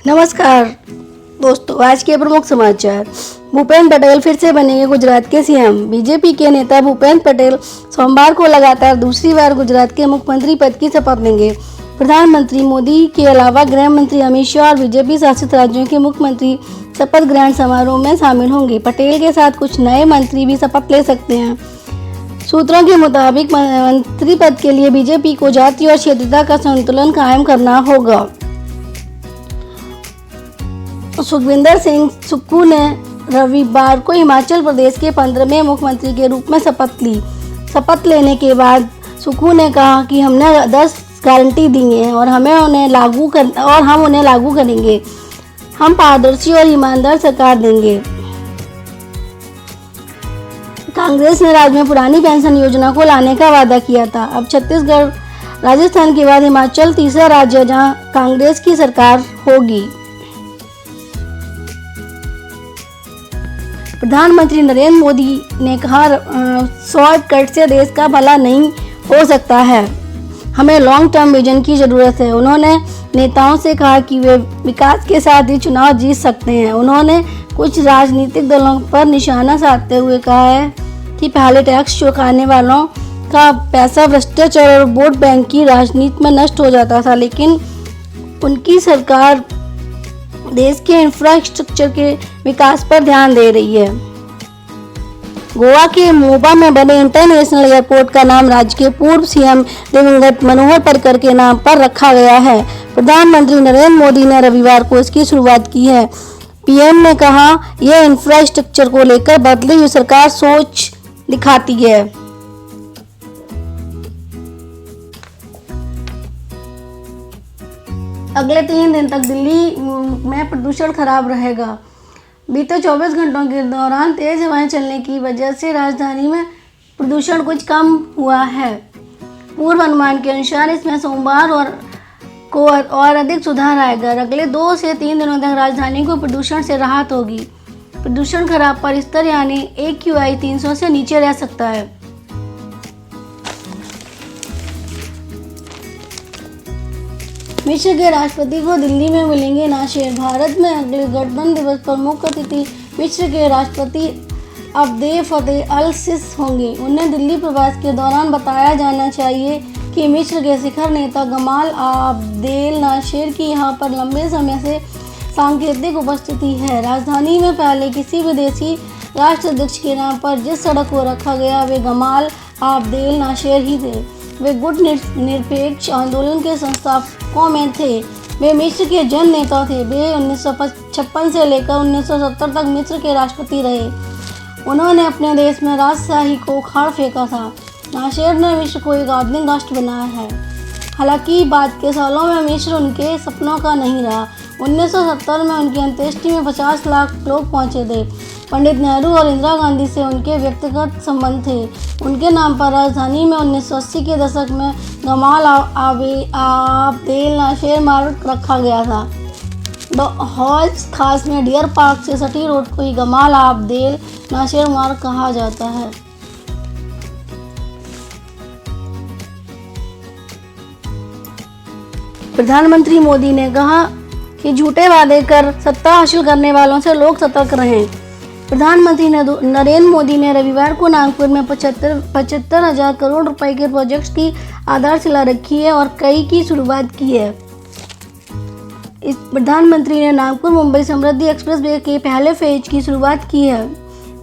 नमस्कार दोस्तों, आज के प्रमुख समाचार। भूपेंद्र पटेल फिर से बनेंगे गुजरात के सीएम। बीजेपी के नेता भूपेंद्र पटेल सोमवार को लगातार दूसरी बार गुजरात के मुख्यमंत्री पद की शपथ लेंगे। प्रधानमंत्री मोदी के अलावा गृह मंत्री अमित शाह और बीजेपी शासित राज्यों के मुख्यमंत्री शपथ ग्रहण समारोह में शामिल होंगे। पटेल के साथ कुछ नए मंत्री भी शपथ ले सकते हैं। सूत्रों के मुताबिक मंत्री पद के लिए बीजेपी को जाति और क्षेत्रीयता का संतुलन कायम करना होगा। सुखविंदर सिंह सुक्खू ने रविवार को हिमाचल प्रदेश के 15वें मुख्यमंत्री के रूप में शपथ ली। शपथ लेने के बाद सुक्खू ने कहा कि हमने 10 गारंटी दी हैं और हम उन्हें लागू करेंगे। हम पारदर्शी और ईमानदार सरकार देंगे। कांग्रेस ने राज्य में पुरानी पेंशन योजना को लाने का वादा किया था। अब छत्तीसगढ़, राजस्थान के बाद हिमाचल तीसरा राज्य जहां कांग्रेस की सरकार होगी। प्रधानमंत्री नरेंद्र मोदी ने कहा, शॉर्टकट से देश का भला नहीं हो सकता है, हमें लॉन्ग टर्म विजन की ज़रूरत है। उन्होंने नेताओं से कहा कि वे विकास के साथ ही चुनाव जीत सकते हैं। उन्होंने कुछ राजनीतिक दलों पर निशाना साधते हुए कहा है कि पहले टैक्स चुकाने वालों का पैसा भ्रष्टाचार और वोट बैंक की राजनीति में नष्ट हो जाता था, लेकिन उनकी सरकार देश के इंफ्रास्ट्रक्चर के विकास पर ध्यान दे रही है। गोवा के मोबा में बने इंटरनेशनल एयरपोर्ट का नाम राज्य के पूर्व सीएम दिवंगत मनोहर पर्रिकर के नाम पर रखा गया है। प्रधानमंत्री नरेंद्र मोदी ने रविवार को इसकी शुरुआत की है। पीएम ने कहा, यह इंफ्रास्ट्रक्चर को लेकर बदली हुई सरकार सोच दिखाती है। अगले 3 दिन तक दिल्ली में प्रदूषण खराब रहेगा। बीते 24 घंटों के दौरान तेज हवाएं चलने की वजह से राजधानी में प्रदूषण कुछ कम हुआ है। पूर्व अनुमान के अनुसार इसमें सोमवार को और अधिक सुधार आएगा। अगले 2 से 3 दिनों तक राजधानी को प्रदूषण से राहत होगी। प्रदूषण खराब पर स्तर यानी AQI 300 से नीचे रह सकता है। मिस्र के राष्ट्रपति को दिल्ली में मिलेंगे नाशेर। भारत में अगले गणतंत्र दिवस पर मुख्य अतिथि मिस्र के राष्ट्रपति अब्देल फतेह अल सिसी होंगे। उन्हें दिल्ली प्रवास के दौरान बताया जाना चाहिए कि मिस्र के शिखर नेता गमाल अब्देल नाशेर की यहां पर लंबे समय से सांकेतिक उपस्थिति है। राजधानी में पहले किसी विदेशी राष्ट्राध्यक्ष के नाम पर जिस सड़क को रखा गया वे गमाल अब्देल नाशेर ही थे। वे गुट निरपेक्ष आंदोलन के संस्थापकों में थे। वे मिस्र के जन नेता थे। वे 1956 से लेकर 1970 तक मिस्र के राष्ट्रपति रहे। उन्होंने अपने देश में राजशाही को उखाड़ फेंका था। नाशेर ने मिस्र को एक आधुनिक राष्ट्र बनाया है। हालांकि बाद के सालों में मिस्र उनके सपनों का नहीं रहा। 1970 में उनकी अंत्येष्टि में 50 लाख लोग पहुंचे थे। पंडित नेहरू और इंदिरा गांधी से उनके व्यक्तिगत संबंध थे। उनके नाम पर राजधानी में 1980 के दशक में गमाल अब्देल नाशेर मार्ग रखा गया था। हौज खास में डियर पार्क से सटी रोड को ही गमाल अब्देल नाशेर मार्ग कहा जाता है। प्रधानमंत्री मोदी ने कहा कि झूठे वादे कर सत्ता हासिल करने वालों से लोग सतर्क रहें। प्रधानमंत्री नरेंद्र मोदी ने रविवार को नागपुर में 75,000 करोड़ रुपए के प्रोजेक्ट्स की आधारशिला रखी है और कई की शुरुआत की है। इस प्रधानमंत्री ने नागपुर मुंबई समृद्धि एक्सप्रेसवे के पहले फेज की शुरुआत की है।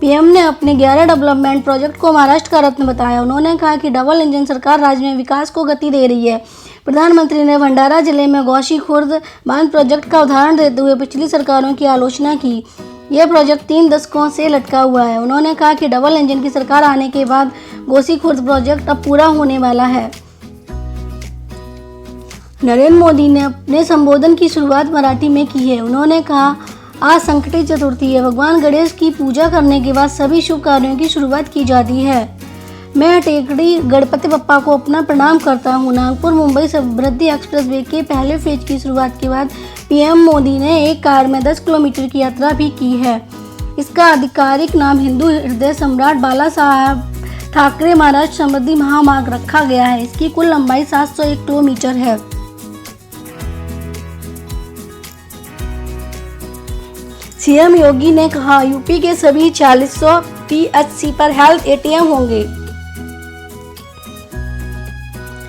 पीएम ने अपने 11 डेवलपमेंट प्रोजेक्ट को महाराष्ट्र का रत्न बताया। उन्होंने कहा कि डबल इंजन सरकार राज्य में विकास को गति दे रही है। प्रधानमंत्री ने भंडारा जिले में गौशी खुर्द बांध प्रोजेक्ट का उदाहरण देते हुए पिछली सरकारों की आलोचना की। यह प्रोजेक्ट 3 दशकों से लटका हुआ है। उन्होंने कहा कि डबल इंजन की सरकार आने के बाद गौशी खुर्द प्रोजेक्ट अब पूरा होने वाला है। नरेंद्र मोदी ने अपने संबोधन की शुरुआत मराठी में की है। उन्होंने कहा, आज संकटी चतुर्थी है। भगवान गणेश की पूजा करने के बाद सभी शुभ कार्यों की शुरुआत की जाती है। मैं टेकड़ी गणपति बप्पा को अपना प्रणाम करता हूँ। नागपुर मुंबई समृद्धि एक्सप्रेसवे के पहले फेज की शुरुआत के बाद पीएम मोदी ने एक कार में 10 किलोमीटर की यात्रा भी की है। इसका आधिकारिक नाम हिंदू हृदय सम्राट बाला साहब ठाकरे महाराष्ट्र समृद्धि महामार्ग रखा गया है। इसकी कुल लंबाई 701 किलोमीटर है। सीएम योगी ने कहा यूपी के सभी 4600 पीएचसी पर हेल्थ एटीएम होंगे।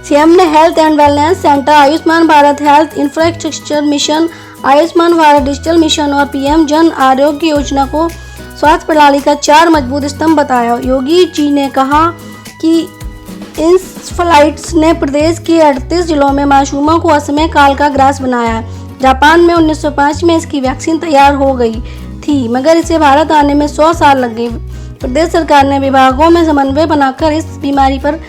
सीएम ने health and wellness centre, Ayushman Bharat health infrastructure mission, Ayushman Bharat digital mission और पीएम जन आरोग्य योजना को स्वास्थ्य प्रणाली का 4 मजबूत स्तंभ बताया। योगी जी ने कहा कि इन फ्लाइट्स ने प्रदेश के 38 जिलों में मासूमों को असमय काल का ग्रास बनाया है। जापान में 1905 में इसकी वैक्सीन तैयार हो गई थी, मगर इसे भारत आने में 100 साल लग गए। प्रदेश सरकार ने विभागों में समन्वय बनाकर इस बीमारी पर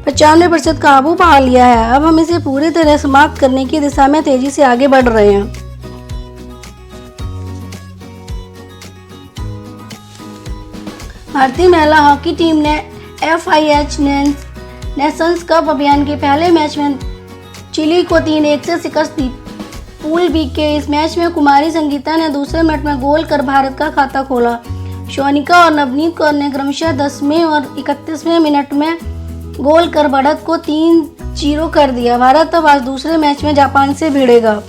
95% काबू पा लिया है। अब हम इसे पूरी तरह समाप्त करने की दिशा में तेजी से आगे बढ़ रहे हैं। भारतीय महिला हॉकी टीम ने FIH नेशंस कप अभियान के पहले मैच में चिली को 3-1 से शिकस्त दी। पूल बी के इस मैच में कुमारी संगीता ने दूसरे मिनट में गोल कर भारत का खाता खोला। सोनिका और नवनीत कौर ने क्रमशः 10वें और 31वें मिनट में गोल कर बढ़त को 3-0 कर दिया। भारत अब आज दूसरे मैच में जापान से भिड़ेगा।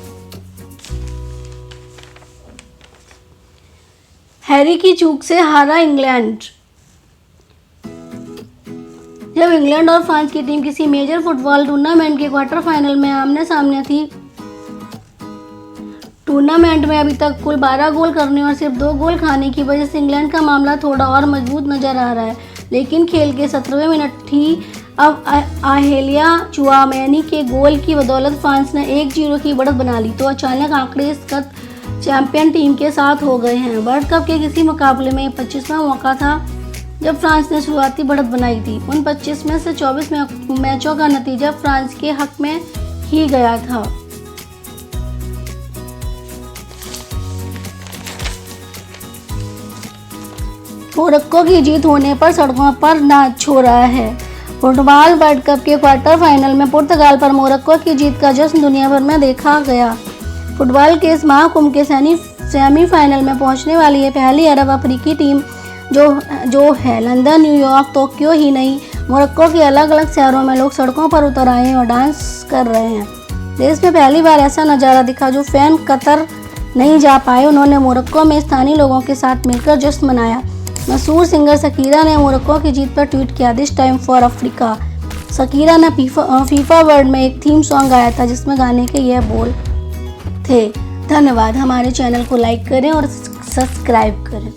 हैरी की चूक से हारा इंग्लैंड। जब इंग्लैंड और फ्रांस की टीम किसी मेजर फुटबॉल टूर्नामेंट के क्वार्टर फाइनल में आमने सामने थी। टूर्नामेंट में अभी तक कुल 12 गोल करने और सिर्फ 2 गोल खाने की वजह से इंग्लैंड का मामला थोड़ा और मजबूत नजर आ रहा है, लेकिन खेल के 17वें मिनट ही अब आहेलिया चुआमेनी के गोल की बदौलत फ्रांस ने 1-0 की बढ़त बना ली तो अचानक आंकड़े इस चैंपियन टीम के साथ हो गए हैं। वर्ल्ड कप के किसी मुकाबले में 25वां मौका था जब फ्रांस ने शुरुआती बढ़त बनाई थी। उन 25 में से 24 मैचों का नतीजा फ्रांस के हक में ही गया था। मोरक्को की जीत होने पर सड़कों पर नाच हो रहा है। फुटबॉल वर्ल्ड कप के क्वार्टर फाइनल में पुर्तगाल पर मोरक्को की जीत का जश्न दुनिया भर में देखा गया। फुटबॉल के इस महाकुंभ के सेमीफाइनल में पहुंचने वाली ये पहली अरब अफ्रीकी टीम जो है। लंदन, न्यूयॉर्क, टोक्यो ही नहीं, मोरक्को के अलग अलग शहरों में लोग सड़कों पर उतर आए हैं और डांस कर रहे हैं। देश में पहली बार ऐसा नज़ारा दिखा जो फैन कतर नहीं जा पाए, उन्होंने मोरक्को में स्थानीय लोगों के साथ मिलकर जश्न मनाया। मशहूर सिंगर शकीरा ने मोरक्को की जीत पर ट्वीट किया, this time for Africa. Shakira ने फीफा वर्ल्ड में एक थीम सॉन्ग गाया था जिसमें गाने के यह बोल थे। धन्यवाद। हमारे चैनल को लाइक करें और सब्सक्राइब करें।